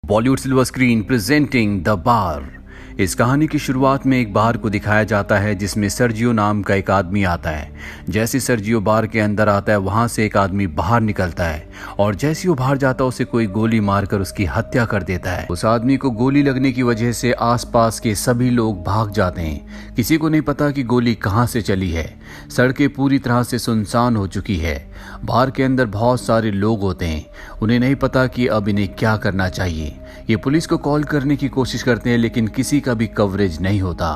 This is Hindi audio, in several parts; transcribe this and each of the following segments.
Bollywood silver screen presenting the bar. इस कहानी की शुरुआत में एक बार को दिखाया जाता है जिसमें सर्जियो नाम का एक आदमी आता है। जैसे सर्जियो बार के अंदर आता है वहां से एक आदमी बाहर निकलता है और जैसे वो बाहर जाता है उसे कोई गोली मारकर उसकी हत्या कर देता है। उस आदमी को गोली लगने की वजह से आसपास के सभी लोग भाग जाते हैं। किसी को नहीं पता कि गोली कहां से चली है। सड़कें पूरी तरह से सुनसान हो चुकी है। बार के अंदर बहुत सारे लोग होते हैं। उन्हें नहीं पता कि अब इन्हें क्या करना चाहिए। ये पुलिस को कॉल करने की कोशिश करते हैं लेकिन किसी का भी कवरेज नहीं होता।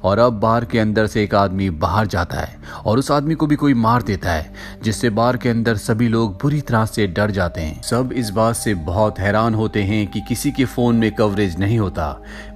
और अब बार के अंदर से एक आदमी बाहर जाता है और उस आदमी को भी कोई मार देता है, जिससे बार के अंदर सभी लोग बुरी तरह से डर जाते हैं। सब इस बात से बहुत हैरान होते हैं कि किसी के फोन में कवरेज नहीं होता।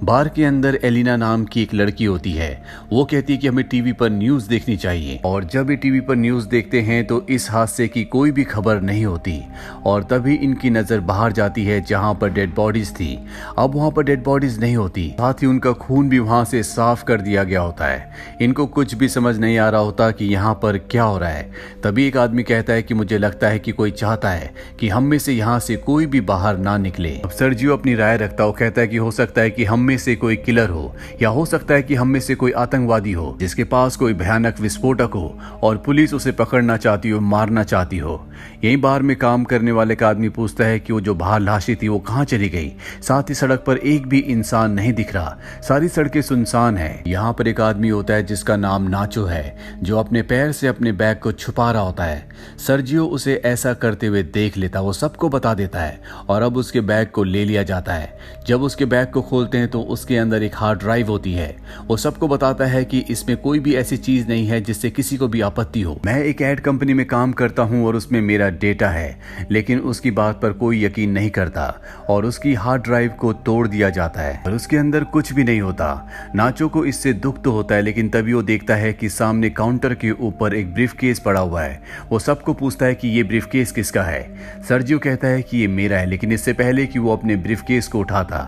बार के अंदर एलिना नाम की एक लड़की होती है। वो कहती है कि हमें टीवी पर न्यूज देखनी चाहिए और जब ये टीवी पर न्यूज देखते हैं तो इस हादसे की कोई भी खबर नहीं होती। और तभी इनकी नजर बाहर जाती है जहां पर डेड बॉडीज थी। अब वहां पर डेड बॉडीज नहीं होती, साथ ही उनका खून भी वहां से साफ कर दिया गया होता है। इनको कुछ भी समझ नहीं आ रहा होता कि यहाँ पर क्या हो रहा है। तभी एक आदमी कहता है कि मुझे लगता है कि कोई चाहता है कि हम में से यहाँ से कोई भी बाहर ना निकले। अब सर्जियो अपनी राय रखता हो, कहता है कि हो सकता है कि हम में से कोई किलर हो या हो सकता है कि हम में से कोई आतंकवादी हो जिसके पास कोई भयानक विस्फोटक हो और पुलिस उसे पकड़ना चाहती हो, मारना चाहती हो। यही बार में काम करने वाले का आदमी पूछता है कि वो जो बाहर लाशें थी वो कहाँ चली गई। साथ ही सड़क पर एक भी इंसान नहीं दिख रहा, सारी सड़कें सुनसान है। यहाँ पर एक आदमी होता है जिसका नाम नाचो है, जो अपने पैर से अपने बैग को छुपा रहा होता है। सर्जियो उसे ऐसा करते हुए देख लेता, वो सबको बता देता है और अब उसके बैग को ले लिया जाता है। जब उसके बैग को खोलते हैं तो उसके अंदर एक हार्ड ड्राइव होती है। वो सबको बताता है कि इसमें कोई भी ऐसी चीज नहीं है जिससे किसी को भी आपत्ति हो। मैं एक एड कंपनी में काम करता हूँ और उसमें मेरा डेटा है, लेकिन उसकी बात पर कोई यकीन नहीं करता और उसकी हार्ड ड्राइव को तोड़ दिया जाता है और उसके अंदर कुछ भी नहीं होता। नाचो को इससे दुख तो होता है लेकिन तभी वो देखता है कि सामने काउंटर के ऊपर एक ब्रीफकेस पड़ा हुआ है। वो सबको पूछता है कि ये ब्रीफकेस किसका है। सर्जियो कहता है कि ये मेरा है, लेकिन इससे पहले कि वो अपने ब्रीफकेस को उठाता,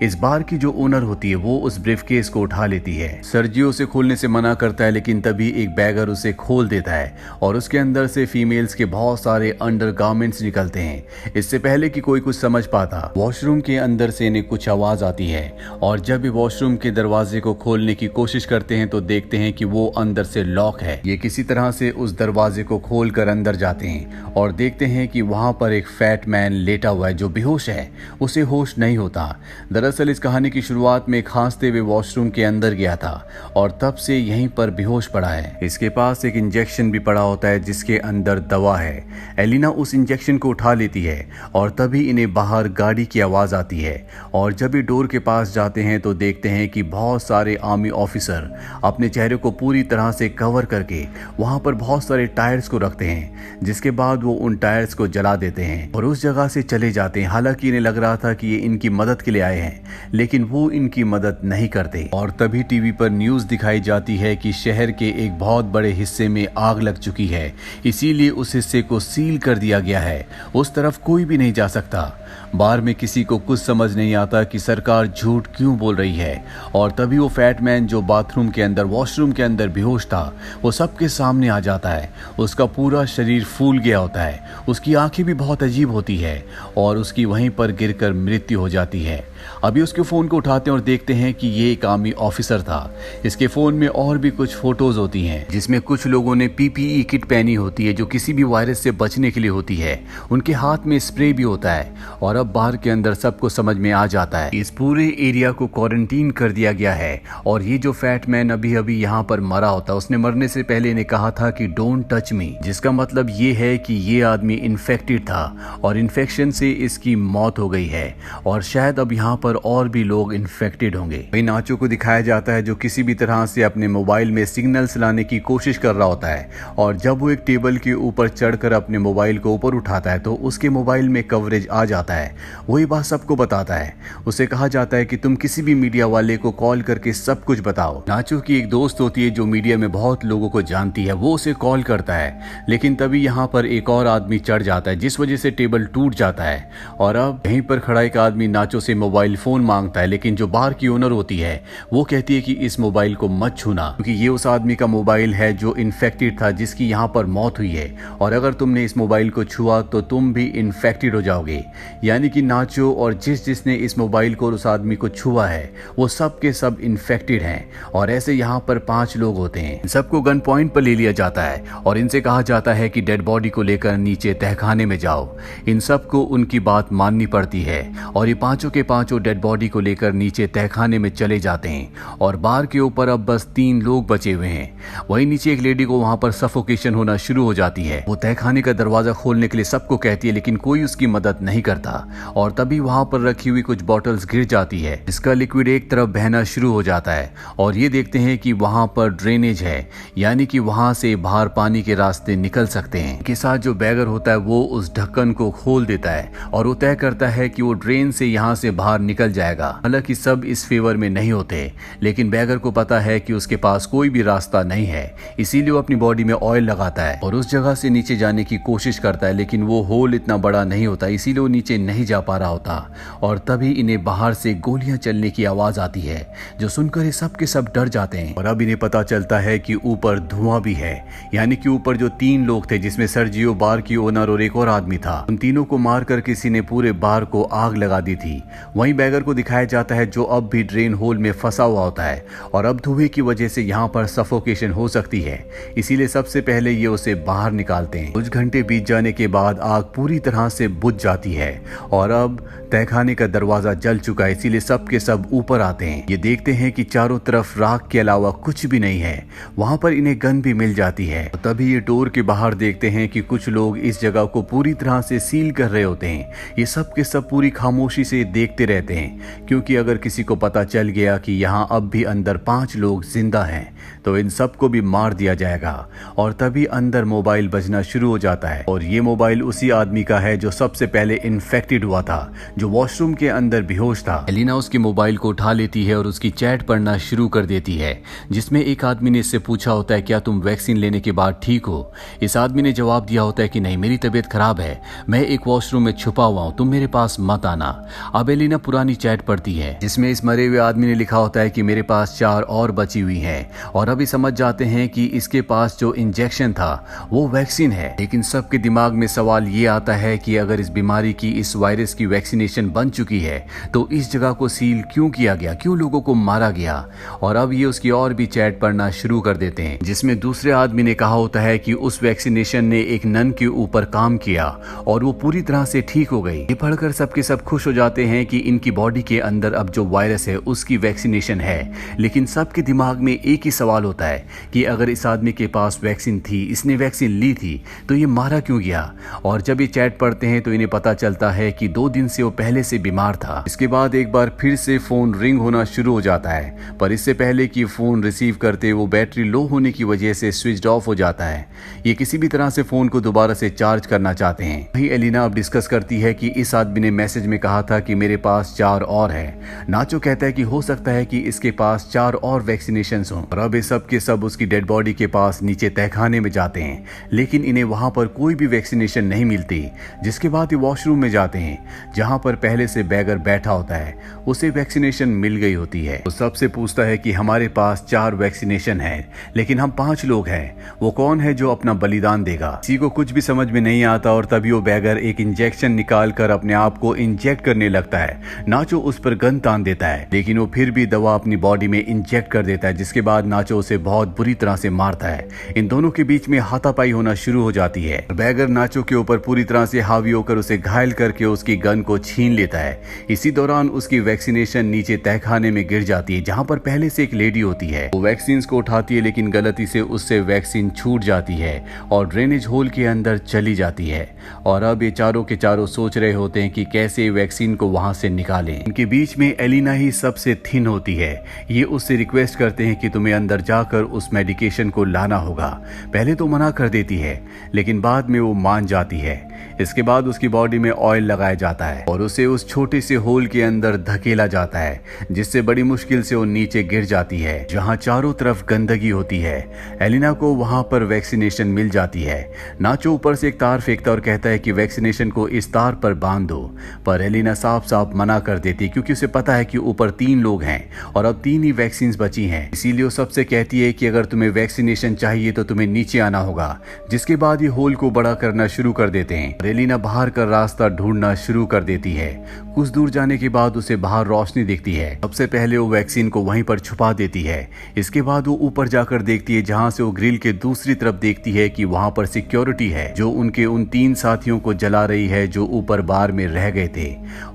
इस बार की जो ओनर होती है वो उस ब्रीफकेस को उठा लेती है। सर्जियो उसे खोलने से मना करता है लेकिन तभी एक बैगर उसे खोल देता है और उसके अंदर से फीमेल्स के बहुत सारे अंडरगारमेंट्स निकलते हैं। इससे पहले कि कोई कुछ समझ पाता, वॉशरूम के अंदर से इन्हें कुछ आवाज आती है और जब भी वॉशरूम के दरवाजे को खोलने की कोशिश करते हैं तो देखते हैं कि वो अंदर से लॉक है। ये किसी तरह से उस दरवाजे को खोलकर अंदर जाते हैं और देखते हैं कि वहां पर एक फैट मैन लेटा हुआ है जो बेहोश है, उसे होश नहीं होता। दरअसल इस कहानी की शुरुआत में खांसते हुए वॉशरूम के अंदर गया था और तब से यहीं पर बेहोश पड़ा है। इसके पास एक इंजेक्शन भी पड़ा होता है जिसके अंदर दवा है। एलिना उस इंजेक्शन को उठा लेती है और तभी इन्हें बाहर गाड़ी की आवाज आती है और जब ये डोर के पास जाते हैं तो देखते हैं कि बहुत सारे आर्मी ऑफिसर अपने चेहरे को पूरी तरह से कवर करके वहां पर बहुत सारे टायर्स को रखते हैं, जिसके बाद वो उन टायर्स को जला देते हैं और उस जगह से चले जाते हैं। हालांकि इन्हें लग रहा था कि ये इनकी मदद के लिए आए हैं लेकिन वो इनकी मदद नहीं करते। और तभी टीवी पर न्यूज दिखाई जाती है कि शहर के एक बहुत बड़े हिस्से में आग लग चुकी है, इसीलिए उस हिस्से को सील कर दिया गया है। उस तरफ कोई भी नहीं जा सकता। बार में किसी को कुछ समझ नहीं आता कि सरकार झूठ क्यों बोल रही है। और तभी वो फैट मैन जो बाथरूम के अंदर, वॉशरूम के अंदर बेहोश था, वो सबके सामने आ जाता है। उसका पूरा शरीर फूल गया होता है, उसकी आंखें भी बहुत अजीब होती है और उसकी वहीं पर गिरकर मृत्यु हो जाती है। अभी उसके फोन को उठाते हैं और देखते हैं कि ये एक आर्मी ऑफिसर था। इसके फोन में और भी कुछ फोटोज होती हैं जिसमें कुछ लोगों ने पीपीई किट पहनी होती है जो किसी भी वायरस से बचने के लिए होती है। उनके हाथ में स्प्रे भी होता है और अब बाहर के अंदर सबको समझ में आ जाता है इस पूरे एरिया को क्वारंटीन कर दिया गया है। और ये जो फैट मैन अभी अभी यहाँ पर मरा होता, उसने मरने से पहले इन्हें कहा था कि डोंट टच मी, जिसका मतलब ये है कि ये आदमी इन्फेक्टेड था और इन्फेक्शन से इसकी मौत हो गई है और शायद अब यहाँ पर और भी लोग इन्फेक्टेड होंगे। वही नाचो को दिखाया जाता है जो किसी भी तरह से अपने मोबाइल में सिग्नल्स लाने की कोशिश कर रहा होता है और जब वो एक टेबल के ऊपर चढ़कर अपने मोबाइल को ऊपर उठाता है तो उसके मोबाइल में कवरेज आ जाता है। वही बात सबको बताता है। उसे कहा जाता है कि तुम किसी भी मीडिया वाले को कॉल करके सब कुछ बताओ। नाचो की एक दोस्त होती है जो मीडिया में बहुत लोगों को जानती है, वो उसे कॉल करता है लेकिन तभी यहाँ पर एक और आदमी चढ़ जाता है जिस वजह से टेबल टूट जाता है और अब यहीं पर खड़ा एक आदमी नाचो से मोबाइल फोन मांगता है लेकिन जो बार की ओनर होती है वो कहती है कि इस मोबाइल को मत छूना क्योंकि ये उस आदमी का मोबाइल है जो इन्फेक्टेड था, जिसकी यहाँ पर मौत हुई है और अगर तुमने इस मोबाइल को छुआ तो तुम भी इन्फेक्टेड हो जाओगे। यानी कि नाचो और जिसने इस मोबाइल को और उस आदमी को छुआ है वो सब के सब इन्फेक्टेड हैं। और ऐसे यहाँ पर 5 लोग होते हैं। इन सबको गन पॉइंट पर ले लिया जाता है और इनसे कहा जाता है कि डेड बॉडी को लेकर नीचे तहखाने में जाओ। इन सबको उनकी बात माननी पड़ती है और ये 5 के 5 डेड बॉडी को लेकर नीचे तहखाने में चले जाते हैं। और बार के ऊपर अब बस 3 लोग बचे हुए हैं। वहीं नीचे एक लेडी को वहां पर सफोकेशन होना शुरू हो जाती है। वो तहखाने का दरवाजा खोलने के लिए सबको कहती है, लेकिन कोई उसकी मदद नहीं करता। और तभी वहां पर रखी हुई कुछ बॉटल्स गिर जाती है, इसका लिक्विड एक तरफ बहना शुरू हो जाता है। और ये देखते हैं कि वहां पर ड्रेनेज है, यानी कि वहां से बाहर पानी के रास्ते निकल सकते हैं। के साथ जो बैगर होता है वो उस ढक्कन को खोल देता है और वो तय करता है कि वो ड्रेन से यहाँ से बाहर निकल जाएगा। हालांकि सब इस फेवर में नहीं होते, लेकिन बैगर को पता है कि उसके पास कोई भी रास्ता नहीं है, इसीलिए वो अपनी बॉडी में ऑयल लगाता है और उस जगह से नीचे जाने की कोशिश करता है। लेकिन वो होल इतना बड़ा नहीं होता, इसीलिए वो नीचे नहीं जा पा रहा होता। और तभी इन्हें बाहर से गोलियां चलने की आवाज आती है, जो सुनकर ये सब के सब डर जाते हैं। और अब इन्हें पता चलता है कि ऊपर धुआं भी है, यानी कि ऊपर जो 3 लोग थे, जिसमें सर्जियो बार की ओनर और एक और आदमी था, उन तीनों को मारकर किसी ने पूरे बार को आग लगा दी थी। वहीं बैगर को दिखाया जाता है जो अब भी ड्रेन होल में फंसा हुआ होता है और अब धुएं की वजह से यहाँ पर सफोकेशन हो सकती है, इसीलिए सबसे पहले ये उसे बाहर निकालते हैं। कुछ घंटे बीत जाने के बाद आग पूरी तरह से बुझ जाती है और अब तहखाने का दरवाजा जल चुका है, इसीलिए सब के सब ऊपर आते हैं। ये देखते हैं कि चारों तरफ राख के अलावा कुछ भी नहीं है। वहां पर इन्हें गन भी मिल जाती है। तो तभी ये डोर के बाहर देखते हैं कि कुछ लोग इस जगह को पूरी तरह से सील कर रहे होते हैं। ये सब के सब पूरी खामोशी से देखते रहते हैं, क्योंकि अगर किसी को पता चल गया कि यहाँ अब भी अंदर 5 लोग जिंदा हैं तो इन सबको भी मार दिया जाएगा। और तभी अंदर मोबाइल बजना शुरू हो जाता है और ये मोबाइल उसी आदमी का है जो सबसे पहले इन्फेक्टेड हुआ था, जो वॉशरूम के अंदर बेहोश था। एलिना उसकी मोबाइल को उठा लेती है और उसकी चैट पढ़ना शुरू कर देती है, जिसमें एक आदमी ने इससे पूछा होता है, क्या तुम वैक्सीन लेने के बाद ठीक हो? इस आदमी ने जवाब दिया होता है कि नहीं, मेरी तबीयत खराब है, मैं एक वॉशरूम में छुपा हुआ हूँ, तुम मेरे पास मत आना। अब एलिना पुरानी चैट पढ़ती है, जिसमें इस मरे हुए आदमी ने लिखा होता है कि मेरे पास 4 और बची हुई हैं। और अभी समझ जाते हैं कि इसके पास जो इंजेक्शन था वो वैक्सीन है। लेकिन सबके दिमाग में सवाल ये आता है कि अगर इस बीमारी की, इस वायरस की वैक्सीनेशन बन चुकी है तो इस जगह को सील क्यों किया गया, क्यों लोगों को मारा गया? और अब ये उसकी और भी चैट पढ़ना शुरू कर देते हैं, जिसमें दूसरे आदमी ने कहा होता है कि उस वैक्सीनेशन ने एक नन के ऊपर काम किया और वो पूरी तरह से ठीक हो गई। ये पढ़कर सबके सब खुश हो जाते हैं कि इनकी बॉडी के अंदर अब जो वायरस है उसकी वैक्सीनेशन है। लेकिन सबके दिमाग में एक ही सवाल होता है कि अगर इस आदमी के पास वैक्सीन थी, इसने वैक्सीन ली थी, तो ये मारा क्यों गया? और जब ये चैट पढ़ते हैं तो इन्हें पता चलता है कि 2 दिन से वो पहले से बीमार था। इसके बाद एक बार फिर से फोन रिंग होना शुरू हो जाता है, पर इससे पहले कि फोन रिसीव करते वो बैटरी लो होने की वजह से स्विच ऑफ हो जाता है। ये किसी भी तरह से फोन को दोबारा से चार्ज करना चाहते हैं। वहीं एलिना अब डिस्कस करती है कि इस आदमी ने मैसेज में कहा था कि मेरे पास 4 और है। नाचो कहता है कि हो सकता है कि इसके पास 4 और वैक्सीनेशंस हों। और अब ये सब के सब उसकी डेड बॉडी के पास नीचे तहखाने में जाते हैं, लेकिन इन्हें वहां पर कोई भी वैक्सीनेशन नहीं मिलती। जिसके बाद ये वॉशरूम में जाते हैं, जहां पर पहले से बैगर बैठा होता है, उसे वैक्सीनेशन मिल गई होती है। वो सबसे पूछता है कि हमारे पास 4 वैक्सीनेशन है, लेकिन हम 5 लोग हैं, वो कौन है जो अपना बलिदान देगा? किसी को कुछ भी समझ में नहीं आता और तभी वो बैगर एक इंजेक्शन निकाल कर अपने आप को इंजेक्ट करने लगता है। नाचो उस पर गन तान देता है, लेकिन वो फिर भी दवा अपनी बॉडी में इंजेक्ट कर देता है, जिसके बाद नाचो उसे बहुत बुरी तरह से मारता है। इन दोनों के बीच में हाथापाई होना शुरू हो जाती है। बैगर नाचो के ऊपर पूरी तरह से हावी होकर उसे घायल करके उसकी गन को छीन लेता है। इसी दौरान उसकी वैक्सीनेशन नीचे तहखाने में गिर जाती है, जहां पर पहले से एक लेडी होती है। वो वैक्सीन को उठाती है, लेकिन गलती से उससे वैक्सीन छूट जाती है और ड्रेनेज होल के अंदर चली जाती है। और अब ये चारों के चारों सोच रहे होते हैं कि कैसे वैक्सीन को वहां से निकालें। इनके बीच में एलिना ही सबसे थिन होती है। ये उससे रिक्वेस्ट करते हैं कि तुम्हें अंदर जाकर उस मेडिकेशन को लाना होगा। पहले तो मना कर देती है, लेकिन बाद में वो मान जाती है। इसके बाद उसकी बॉडी में ऑयल लगाया जाता है और उसे उस छोटे से होल के अंदर धकेला जाता है, जिससे बड़ी मुश्किल से वो नीचे गिर जाती है, जहां चारों तरफ गंदगी होती है। एलिना को वहां पर वैक्सीनेशन मिल जाती है। नाचो ऊपर से एक तार फेंकता और कहता है कि वैक्सीनेशन को इस तार पर बांध दो, पर एलिना साफ साफ मना कर देती, क्योंकि उसे पता है कि ऊपर 3 लोग हैं और अब 3 ही वैक्सीन बची हैं। इसीलिए वो सबसे कहती है कि अगर तुम्हें वैक्सीनेशन चाहिए तो तुम्हें नीचे आना होगा। जिसके बाद ये होल को बड़ा करना शुरू कर देते हैं। एलिना बाहर का रास्ता ढूंढना शुरू कर देती है। कुछ दूर जाने के बाद उसे बाहर रोशनी दिखती है। सबसे पहले वो वैक्सीन को वहीं पर छुपा देती है। इसके बाद वो ऊपर जाकर देखती है, जहां से वो ग्रिल के दूसरी तरफ देखती है कि वहां पर सिक्योरिटी है जो उनके उन 3 साथियों को जला रही है जो ऊपर बार में रह गए थे।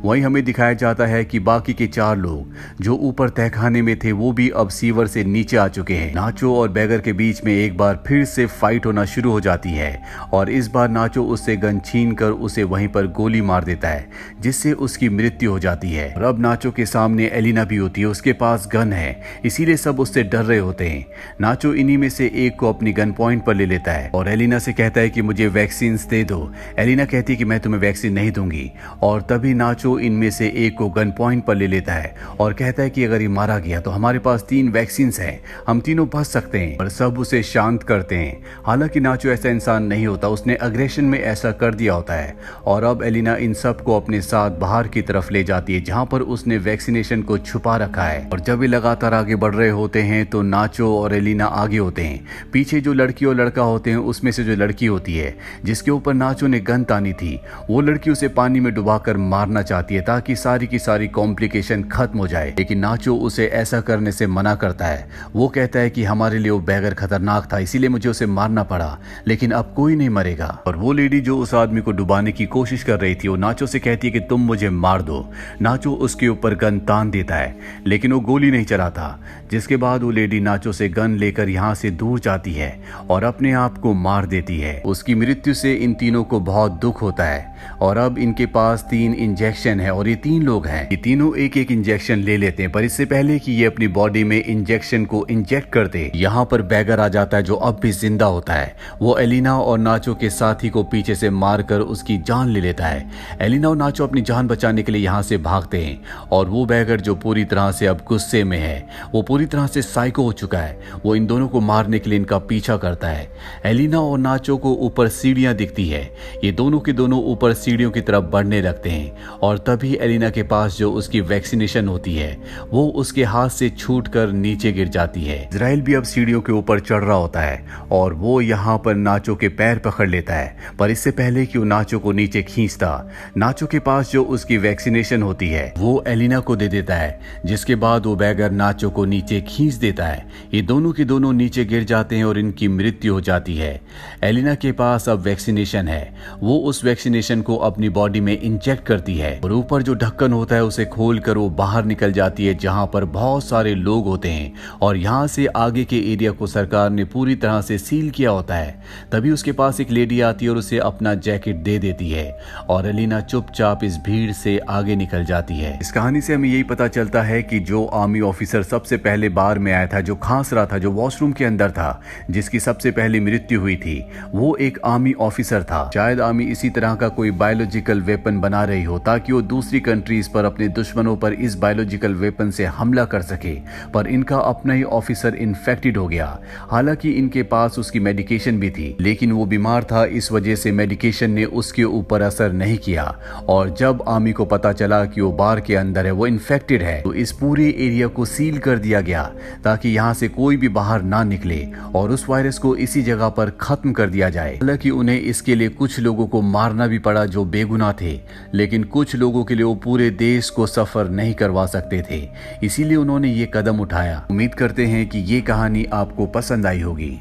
वहीं हमें दिखाया जाता है कि बाकी के 4 लोग जो ऊपर तहखाने में थे वो भी अब सीवर से नीचे आ चुके हैं। नाचो और बैगर के बीच में एक बार फिर से फाइट होना शुरू हो जाती है और इस बार नाचो उससे गन छीन कर उसे वहीं पर गोली मार देता है, जिससे उसकी मृत्यु हो जाती है। और अब नाचो के सामने एलिना भी होती है, उसके पास गन है, इसीलिए सब उससे डर रहे होते हैं। नाचो इन्हीं में से एक को अपनी गन पॉइंट पर ले लेता है और एलिना से कहता है कि मुझे वैक्सीन दे दो। एलिना कहती है कि मैं तुम्हें वैक्सीन नहीं दूंगी और तभी नाचो इनमें से एक को गन पॉइंट पर ले लेता है और कहता है कि अगर ये मारा गया तो हमारे पास 3 वैक्सीन हैं, हम तीनों बच सकते हैं। और सब उसे शांत करते हैं। हालांकि नाचो ऐसा इंसान नहीं होता, उसने अग्रेशन में ऐसा कर दिया होता है। और अब एलिना इन सब को अपने साथ बाहर की तरफ ले जाती है जहां पर उसने वैक्सीनेशन को छुपा रखा है। और जब वे लगातार आगे बढ़ रहे होते हैं तो नाचो और एलिना आगे होते हैं। पीछे जो लड़की और लड़का होते हैं उसमें से जो लड़की होती है जिसके ऊपर नाचो ने गन तानी थी, वो लड़की उसे पानी में डुबाकर मारना चाहती है ताकि सारी की सारी कॉम्प्लिकेशन खत्म हो जाए। लेकिन नाचो उसे ऐसा करने से मना करता है। वो कहता है कि हमारे लिए वो बैगर खतरनाक था, इसीलिए मुझे उसे मारना पड़ा, लेकिन अब कोई नहीं मरेगा। और वो लेडी जो उस आदमी को डुबाने की कोशिश कर रही थी वो नाचो से कहती है कि तुम मुझे मार दो। नाचो उसके ऊपर गन तान देता है लेकिन वो गोली नहीं चलाता, जिसके बाद वो लेडी नाचो से गन लेकर यहाँ से दूर जाती है और अपने आप को मार देती है। उसकी मृत्यु से इन तीनों को बहुत दुख होता है और अब इनके पास 3 इंजेक्शन है और ये 3 लोग हैं। ये तीनों एक एक इंजेक्शन ले लेते हैं, पर इससे पहले कि ये अपनी बॉडी में इंजेक्शन को इंजेक्ट करते, यहाँ पर बैगर आ जाता है जो अब भी जिंदा होता है। वो एलिना और नाचो के साथी को पीछे से मारकर उसकी जान ले लेता है। एलिना और नाचो अपनी जान बचाने के लिए यहाँ से भागते हैं और वो बैगर जो पूरी तरह से अब गुस्से में है, वो पूरी तरह से साइको हो चुका है, वो इन दोनों को मारने के लिए इनका पीछा करता है। एलिना और नाचो को ऊपर सीढ़ियां दिखती है, ये दोनों के दोनों ऊपर सीढ़ियों की तरफ बढ़ने लगते हैं और तभी एलिना के पास जो उसकी वैक्सीनेशन होती है वो उसके हाथ से छूटकर नीचे गिर जाती है। इजराइल भी अब सीढ़ियों के ऊपर चढ़ रहा होता है और वो यहाँ पर नाचो के पैर पकड़ लेता है, पर इससे पहले कि वो नाचो को नीचे खींचता, नाचो के पास जो उसकी वैक्सीनेशन होती है वो एलिना को दे देता है, जिसके बाद वो बैगर नाचो को नीचे खींच देता है। ये दोनों के दोनों नीचे गिर जाते हैं और इनकी मृत्यु हो जाती है। एलिना के पास अब वैक्सीनेशन है, वो उस वैक्सीनेशन को अपनी बॉडी में इंजेक्ट करती है और ऊपर जो ढक्कन होता है उसे खोलकर वो बाहर निकल जाती है जहां पर बहुत सारे लोग होते हैं और यहाँ से आगे के एरिया को सरकार ने पूरी तरह से सील किया होता है। तभी उसके पास एक लेडी आती है और उसे अपना जैकेट दे देती है और एलिना चुपचाप इस भीड़ से आगे निकल जाती है। इस कहानी से हमें यही पता चलता है कि जो आर्मी ऑफिसर सबसे पहले बार में आया था, जो खांस रहा था, जो वॉशरूम के अंदर था, जिसकी सबसे पहले मृत्यु हुई थी, वो एक आर्मी ऑफिसर था। शायद आर्मी इसी तरह का कोई बायोलॉजिकल वेपन बना रही हो ताकि वो दूसरी कंट्रीज पर, अपने दुश्मनों पर इस बायोलॉजिकल वेपन से हमला कर सके, पर इनका अपना ही ऑफिसर इन्फेक्टेड हो गया। हालांकि इनके पास उसकी मेडिकेशन भी थी, लेकिन वो बीमार था, इस वजह से मेडिकेशन ने उसके ऊपर असर नहीं किया। और जब आर्मी को पता चला कि वो बार के अंदर है, वो इन्फेक्टेड है, तो इस पूरे एरिया को सील कर दिया गया ताकि यहाँ से कोई भी बाहर ना निकले और उस वायरस को इसी जगह पर खत्म कर दिया जाए। हालांकि उन्हें इसके लिए कुछ लोगों को मारना भी पड़ा जो बेगुनाह थे, लेकिन कुछ लोगों के लिए वो पूरे देश को सफर नहीं करवा सकते थे, इसीलिए उन्होंने ये कदम उठाया। उम्मीद करते हैं कि ये कहानी आपको पसंद आई होगी।